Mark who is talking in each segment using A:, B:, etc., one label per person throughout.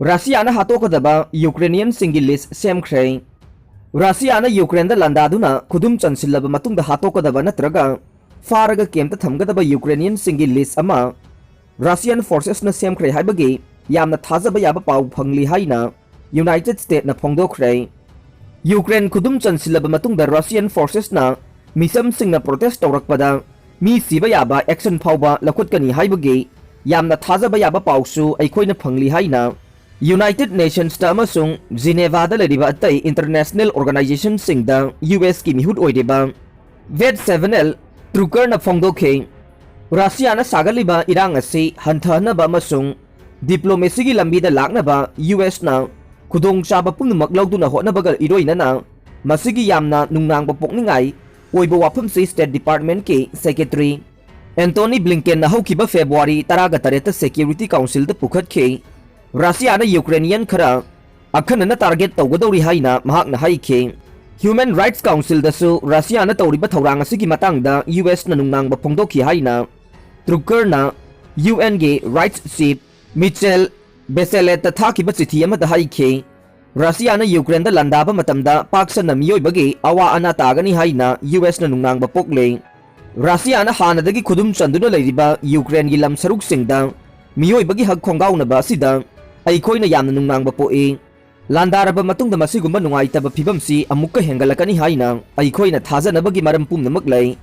A: Russian Hattokadaba Ukrainian Singgi list Semkhre. Russian Ukraine da landaduna kudum chansilaba matungda Hattokadaba natraga faraga kemta thamgadaba Ukrainian Singgi list ama Russian forces na Semkhre haibagi yamna thazaba yaba pau phangli haina United States na phongdokhre. Ukraine kudum chansilaba matungda Russian forces na misam singna protest tawrakpada mi siba yaba action phauba lakutkani haibagi yamna thazaba yaba pausu aikoina phangli haina United Nations ta amasung Geneva da leriba atai international organization singda US ki mihut oideba Ved 7L Truker na phongdokhe Russia na sagaliba irang asi hanthana ba amasung diplomacy gi lambi da lakna ba US na khudong chaba pungmak lawduna hotna bagal iroina na masigi yamna nungnang bapokningai oibo wafam si State Department ke Secretary Anthony Blinken na haukiba February 13 Security Council da pukhatke Russia na Ukrainian khara akhanana target tawgadori haina mahakna haike Human Rights Council dasu Russia na tawriba thawrang asigi matangda US na nungnang ba phongdokhi haina Truker na UN ge Rights Chief Michel Bachelet ta thakiba chithi amada haike Russia na Ukraine da landaba matamda paksana miyoibagi awa ana tagani haina US na nungnang ba pokle Russia na hanadagi khudum chanduna leiriba Ukraine gi lam saruk singda miyoibagi hak khongaunaba asida aikoina yamna nungnang bapoe landaraba matungda masigumba nungaitaba phibamsi amukka hengalakani haina aikoina thajanabagi maram pumnamak lei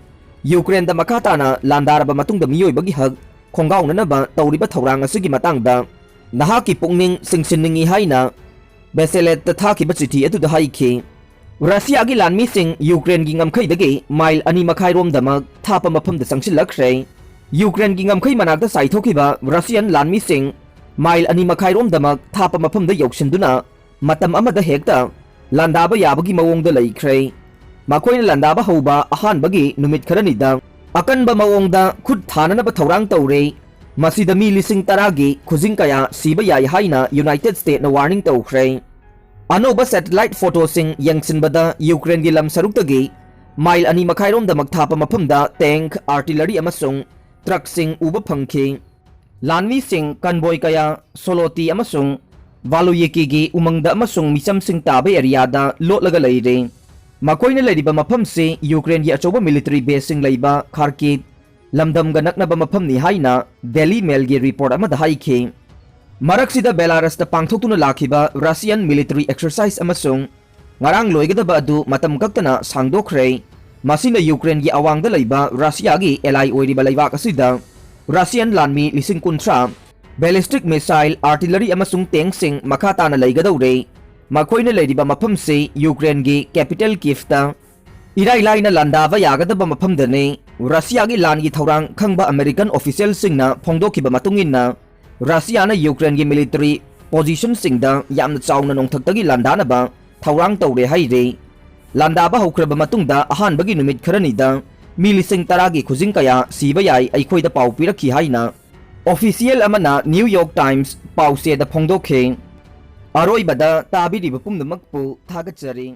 A: Ukraine da makatana landaraba matungda miyoibagi hak khongaunanaba tawriba thawrang asigi matangda nahaki pungning singsinningi haina Bachelet ta thakiba chithi atuda haike Russia gi lanmi sing Ukraine gi ngamkhaidagi mile ani makhai rom damak thapa maphamda sangsilakhre Ukraine gi ngamkhai manakta saithokiba Russian lanmi sing Mile ani makhai rom damak thapa maphamda yauksinduna matam amada hekta landaba yabagi mawongda laikhre makoina landaba hauba ahanbagi numit kharanida akanba mawongda khut thananaba thawrang tawre masida mi lising taragi khujing kaya siba yai haina United States na warning tawkhre anoba satellite photo sing yangsinbada Ukraine gi lam saruktagi mile ani makhai rom damak thapa maphamda tank artillery amasung truck sing uba phangkhe Lanmi sing kanboy kaya soloti amasung valuyeki gi umangda amasung misam sing tabe area da lotlaga leire makoina leiriba mafam se Ukraine gi achoba military base sing leiba Kharkiv lamdam ga naknaba mafam ni haina Daily Mail gi report amada haike maraksida Belarus da pangthokuna lakhiba Russian military exercise amasung ngarang loigadaba adu matam kaktana sangdokre masina Ukraine gi awangda leiba Russia gi ally oiriba leibak asida Russian lanmi lising kuntra ballistic missile artillery amasung tank sing makata na laigadawre makoina leiriba mafam se Ukraine gi capital Kiev ta irai na landaba yagadaba mafam dane Russia gi lan gi thawrang khangba American official sing na phongdokiba matungin na Russia na Ukraine gi military position sing da yamna chawna nongthaktagi landana ba thawrang tawre haire landaba haukraba matungda ahanbagi numit kharani da Milising taragi khujing kaya siba yai aikhoida pau pirakhi haina official amana New York Times pau se da phongdokhe aroibada tabiriba pumnamakpu thagachari